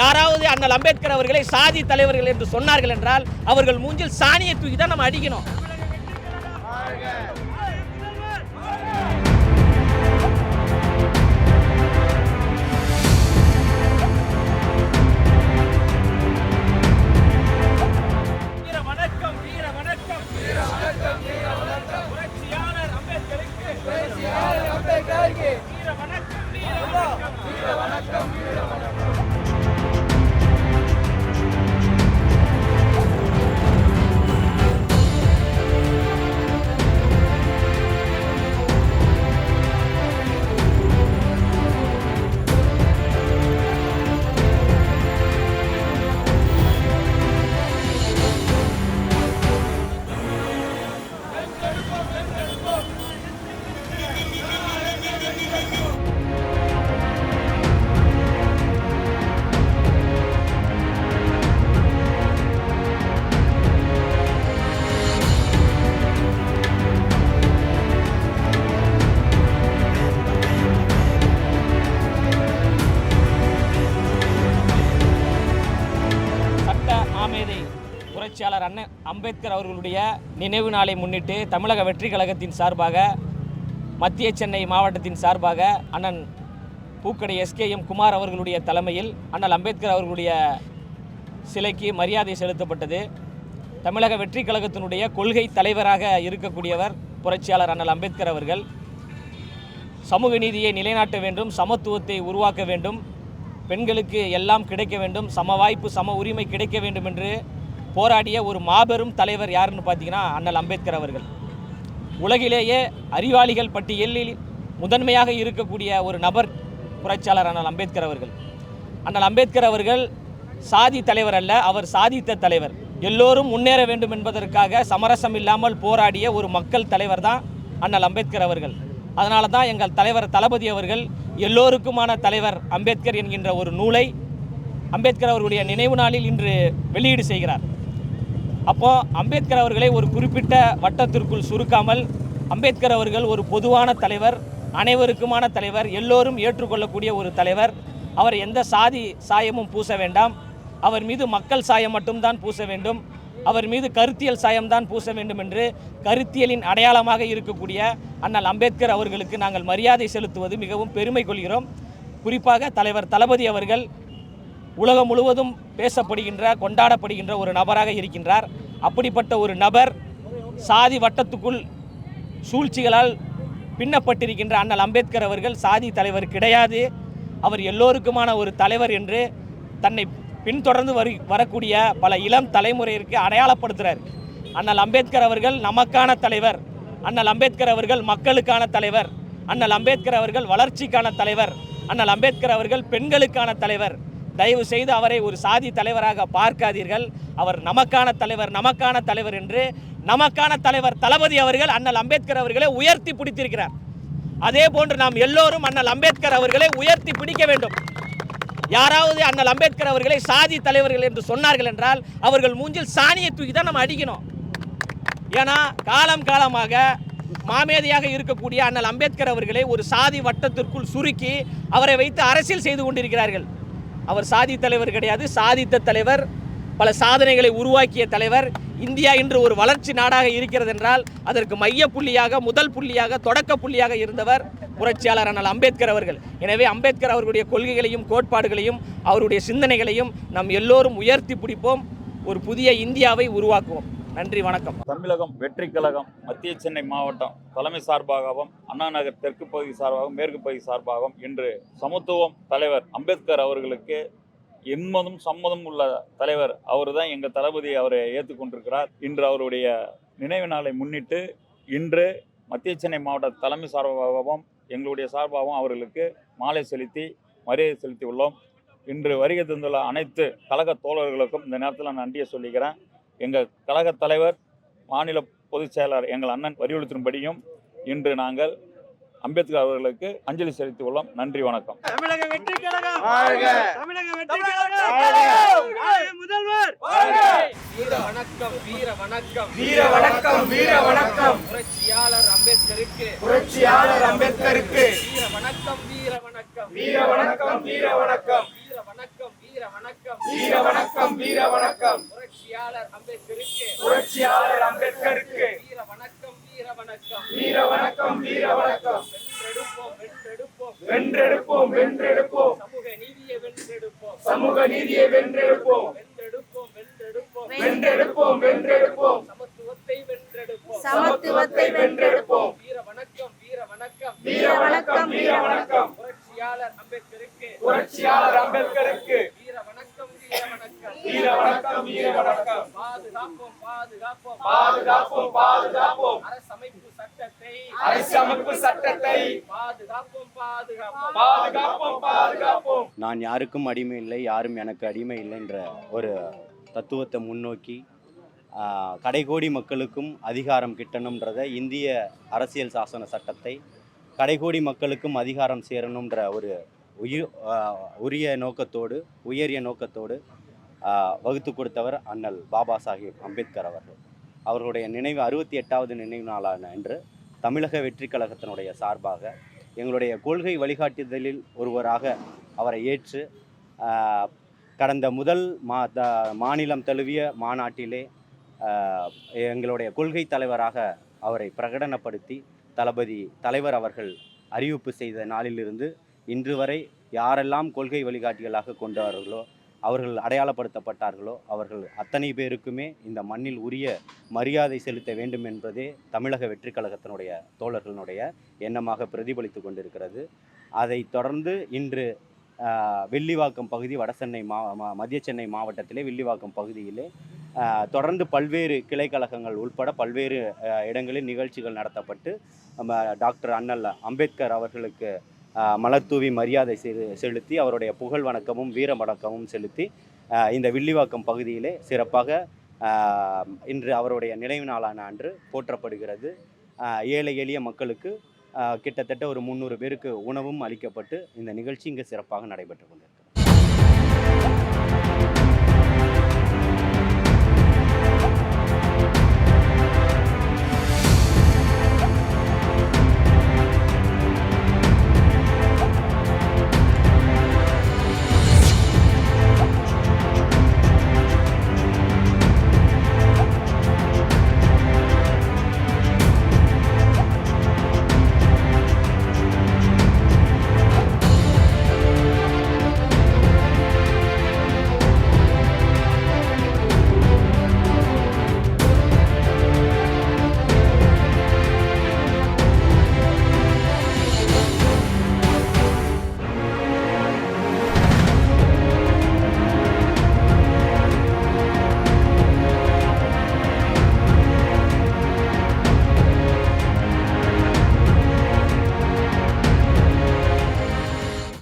யாராவது அண்ணல் அம்பேத்கர் அவர்களை சாதி தலைவர்கள் என்று சொன்னார்கள் என்றால் அவர்கள் மூஞ்சில் சாணியை தூக்கி தான் நம்ம அடிக்கணும். புரட்சியாளர் அண்ணன் அம்பேத்கர் அவர்களுடைய நினைவு நாளை முன்னிட்டு தமிழக வெற்றி கழகத்தின் சார்பாக மத்திய சென்னை மாவட்டத்தின் சார்பாக அண்ணன் பூக்கடை SKM குமார் அவர்களுடைய தலைமையில் அண்ணல் அம்பேத்கர் அவர்களுடைய சிலைக்கு மரியாதை செலுத்தப்பட்டது. தமிழக வெற்றி கழகத்தினுடைய கொள்கை தலைவராக இருக்கக்கூடியவர் புரட்சியாளர் அண்ணல் அம்பேத்கர் அவர்கள். சமூக நீதியை நிலைநாட்ட வேண்டும், சமத்துவத்தை உருவாக்க வேண்டும், பெண்களுக்கு எல்லாம் கிடைக்க வேண்டும், சம வாய்ப்பு சம உரிமை கிடைக்க வேண்டும் என்று போராடிய ஒரு மாபெரும் தலைவர் யாருன்னு பார்த்தீங்கன்னா அண்ணல் அம்பேத்கர் அவர்கள். உலகிலேயே அறிவாளிகள் பட்டியலில் முதன்மையாக இருக்கக்கூடிய ஒரு நபர் புரட்சியாளர் அண்ணல் அம்பேத்கர் அவர்கள். அண்ணல் அம்பேத்கர் அவர்கள் சாதி தலைவர் அல்ல, அவர் சாதித்த தலைவர். எல்லோரும் முன்னேற வேண்டும் என்பதற்காக சமரசம் இல்லாமல் போராடிய ஒரு மக்கள் தலைவர் தான் அண்ணல் அம்பேத்கர் அவர்கள். அதனால தான் எங்கள் தலைவர் தளபதி அவர்கள் எல்லோருக்குமான தலைவர் அம்பேத்கர் என்கின்ற ஒரு நூலை அம்பேத்கர் அவர்களுடைய நினைவு நாளில் இன்று வெளியீடு செய்கிறார். அப்போது அம்பேத்கர் அவர்களை ஒரு குறிப்பிட்ட வட்டத்திற்குள் சுருக்காமல் அம்பேத்கர் அவர்கள் ஒரு பொதுவான தலைவர், அனைவருக்குமான தலைவர், எல்லோரும் ஏற்றுக்கொள்ளக்கூடிய ஒரு தலைவர். அவர் எந்த சாதி சாயமும் பூச வேண்டாம், அவர் மீது மக்கள் சாயம் மட்டும்தான் பூச வேண்டும், அவர் மீது கருத்தியல் சாயம்தான் பூச வேண்டும் என்று கருத்தியலின் அடையாளமாக இருக்கக்கூடிய அண்ணல் அம்பேத்கர் அவர்களுக்கு நாங்கள் மரியாதை செலுத்துவது மிகவும் பெருமை கொள்கிறோம். குறிப்பாக தலைவர் தளபதி அவர்கள் உலகம் முழுவதும் பேசப்படுகின்ற கொண்டாடப்படுகின்ற ஒரு நபராக இருக்கின்றார். அப்படிப்பட்ட ஒரு நபர் சாதி வட்டத்துக்குள் சூழ்ச்சிகளால் பின்னப்பட்டிருக்கின்ற அண்ணல் அம்பேத்கர் அவர்கள் சாதி தலைவர் கிடையாது, அவர் எல்லோருக்குமான ஒரு தலைவர் என்று தன்னை பின்தொடர்ந்து வரக்கூடிய பல இளம் தலைமுறையிற்கு அடையாளப்படுத்துகிறார். அண்ணல் அம்பேத்கர் அவர்கள் நமக்கான தலைவர், அண்ணல் அம்பேத்கர் அவர்கள் மக்களுக்கான தலைவர், அண்ணல் அம்பேத்கர் அவர்கள் வளர்ச்சிக்கான தலைவர், அண்ணல் அம்பேத்கர் அவர்கள் பெண்களுக்கான தலைவர். தயவு செய்து அவரை ஒரு சாதி தலைவராக பார்க்காதீர்கள். அவர் நமக்கான தலைவர், நமக்கான தலைவர் என்று நமக்கான தலைவர் தளபதி அவர்கள் அண்ணல் அம்பேத்கர் அவர்களை உயர்த்தி பிடித்திருக்கிறார். அதே போன்று நாம் எல்லோரும் அண்ணல் அம்பேத்கர் அவர்களை உயர்த்தி பிடிக்க வேண்டும். யாராவது அண்ணல் அம்பேத்கர் அவர்களை சாதி தலைவர்கள் என்று சொன்னார்கள் என்றால் அவர்கள் மூஞ்சில் சாணியை தூக்கி தான் நம்ம அடிக்கணும். ஏன்னா காலம் காலமாக மாமேதையாக இருக்கக்கூடிய அண்ணல் அம்பேத்கர் அவர்களை ஒரு சாதி வட்டத்திற்குள் சுருக்கி அவரை வைத்து அரசியல் செய்து கொண்டிருக்கிறார்கள். அவர் சாதி தலைவர் கிடையாது, சாதித்த தலைவர், பல சாதனைகளை உருவாக்கிய தலைவர். இந்தியா இன்று ஒரு வளர்ச்சி நாடாக இருக்கிறது என்றால் அதற்கு மைய புள்ளியாக, முதல் புள்ளியாக, தொடக்க புள்ளியாக இருந்தவர் புரட்சியாளர் அண்ணல் அம்பேத்கர் அவர்கள். எனவே அம்பேத்கர் அவர்களுடைய கொள்கைகளையும் கோட்பாடுகளையும் அவருடைய சிந்தனைகளையும் நாம் எல்லோரும் உயர்த்தி பிடிப்போம். ஒரு புதிய இந்தியாவை உருவாக்குவோம். நன்றி, வணக்கம். தமிழகம் வெற்றி கழகம் மத்திய சென்னை மாவட்டம் தலைமை சார்பாகவும் அண்ணா நகர் தெற்கு பகுதி சார்பாகவும் மேற்கு பகுதி சார்பாகவும் இன்று சமத்துவம் தலைவர் அம்பேத்கர் அவர்களுக்கு எம்மதும் சம்மதம் உள்ள தலைவர் அவர் தான் எங்கள் தளபதி, அவரை ஏற்றுக்கொண்டிருக்கிறார். இன்று அவருடைய நினைவு நாளை முன்னிட்டு இன்று மத்திய சென்னை மாவட்ட தலைமை சார்பாகவும் எங்களுடைய சார்பாகவும் அவர்களுக்கு மாலை செலுத்தி மரியாதை செலுத்தி உள்ளோம். இன்று வருகை தந்துள்ள அனைத்து கழக தோழர்களுக்கும் இந்த நேரத்தில் நான் நன்றியை சொல்லிக்கிறேன். எங்கள் கழக தலைவர் மாநில பொதுச் செயலாளர் எங்கள் அண்ணன் வலியுறுத்தின்படியும் இன்று நாங்கள் அம்பேத்கர் அவர்களுக்கு அஞ்சலி செலுத்தி உள்ளோம். நன்றி, வணக்கம். தமிழக வெற்றி கழகம் வாழ்க! தமிழக வெற்றி கழகம் முதல்வர் வாழ்க! வீர வணக்கம், வீர வணக்கம், வீர வணக்கம், வீர வணக்கம். புரட்சியாளர் அம்பேத்கருக்கு, புரட்சியாளர் அம்பேத்கருக்கு வீர வணக்கம், வீர வணக்கம், வீர வணக்கம், வீர வணக்கம், வீர வணக்கம், வீர வணக்கம். வீர வணக்கம் வீர வணக்கம் புரட்சியாளர் அம்பேத்கருக்கு புரட்சியாளர் அம்பேத்கருக்கு வீர வணக்கம் வீர வணக்கம் வீர வணக்கம் வீர வணக்கம் வென்றெடுப்போம் வென்றெடுப்போம் வென்றெடுப்போம் வென்றெடுப்போம் சமூக நீதியை வென்றெடுப்போம் சமூக நீதியை வென்றெடுப்போம் வென்றெடுப்போம் வென்றெடுப்போம் வென்றெடுப்போம் வென்றெடுப்போம் சமத்துவத்தை வென்றெடுப்போம் சமத்துவத்தை வென்றெடுப்போம். வீர வணக்கம் வீர வணக்கம் வீர வணக்கம் வீர வணக்கம் புரட்சியாளர் அம்பேத்கருக்கு புரட்சியாளர் அம்பேத்கருக்கு வீர வணக்கம் வீர வணக்கம் வீர வணக்கம் வீர வணக்கம் பாதுகாப்போம் பாதுகாப்போம் பாதுகாப்போம் பாதுகாப்போம் அரசமைப்பு சட்டத்தை அரசமைப்பு சட்டத்தை பாதுகாப்போம் பாதுகாப்போம் பாதுகாப்போம் பாதுகாப்போம். நான் யாருக்கும் அடிமை இல்லை, யாரும் எனக்கு அடிமை இல்லைன்ற ஒரு தத்துவத்தை முன்னோக்கி கடைகோடி மக்களுக்கும் அதிகாரம் கிட்டணுன்றத இந்திய அரசியல் சாசன சட்டத்தை கடைகோடி மக்களுக்கும் அதிகாரம் சேரணுன்ற ஒரு உயரிய நோக்கத்தோடு வகுத்து கொடுத்தவர் அண்ணல் பாபா சாஹேப் அம்பேத்கர் அவர்கள். அவர்களுடைய நினைவு 68வது நினைவு நாளான இன்று தமிழக வெற்றி கழகத்தினுடைய சார்பாக எங்களுடைய கொள்கை வழிகாட்டுதலில் ஒருவராக அவரை ஏற்று கடந்த முதல் மாநிலம் தழுவிய மாநாட்டிலே எங்களுடைய கொள்கை தலைவராக அவரை பிரகடனப்படுத்தி தலைவர் அவர்கள் அறிவிப்பு செய்த நாளிலிருந்து இன்று வரை யாரெல்லாம் கொள்கை வழிகாட்டிகளாக கொண்டவர்களோ அவர்கள் அடையாளப்படுத்தப்பட்டார்களோ அவர்கள் அத்தனை பேருக்குமே இந்த மண்ணில் உரிய மரியாதை செலுத்த வேண்டும் என்பதே தமிழக வெற்றி கழகத்தினுடைய தோழர்களுடைய எண்ணமாக பிரதிபலித்து கொண்டிருக்கிறது. அதை தொடர்ந்து இன்று வில்லிவாக்கம் பகுதி வடசென்னை மத்திய சென்னை மாவட்டத்திலே வில்லிவாக்கம் பகுதியிலே தொடர்ந்து பல்வேறு கிளை கழகங்கள் உட்பட பல்வேறு இடங்களில் நிகழ்ச்சிகள் நடத்தப்பட்டு நம்ம டாக்டர் அண்ணல் அம்பேத்கர் அவர்களுக்கு மலர்தூவி மரியாதை செலுத்தி அவருடைய புகழ் வணக்கமும் வீர வணக்கமும் செலுத்தி இந்த வில்லிவாக்கம் பகுதியிலே சிறப்பாக இன்று அவருடைய நினைவு நாளான அன்று போற்றப்படுகிறது. ஏழை எளிய மக்களுக்கு கிட்டத்தட்ட ஒரு 300 பேருக்கு உணவும் அளிக்கப்பட்டு இந்த நிகழ்ச்சி இங்கு சிறப்பாக நடைபெற்று கொண்டிருக்கிறது.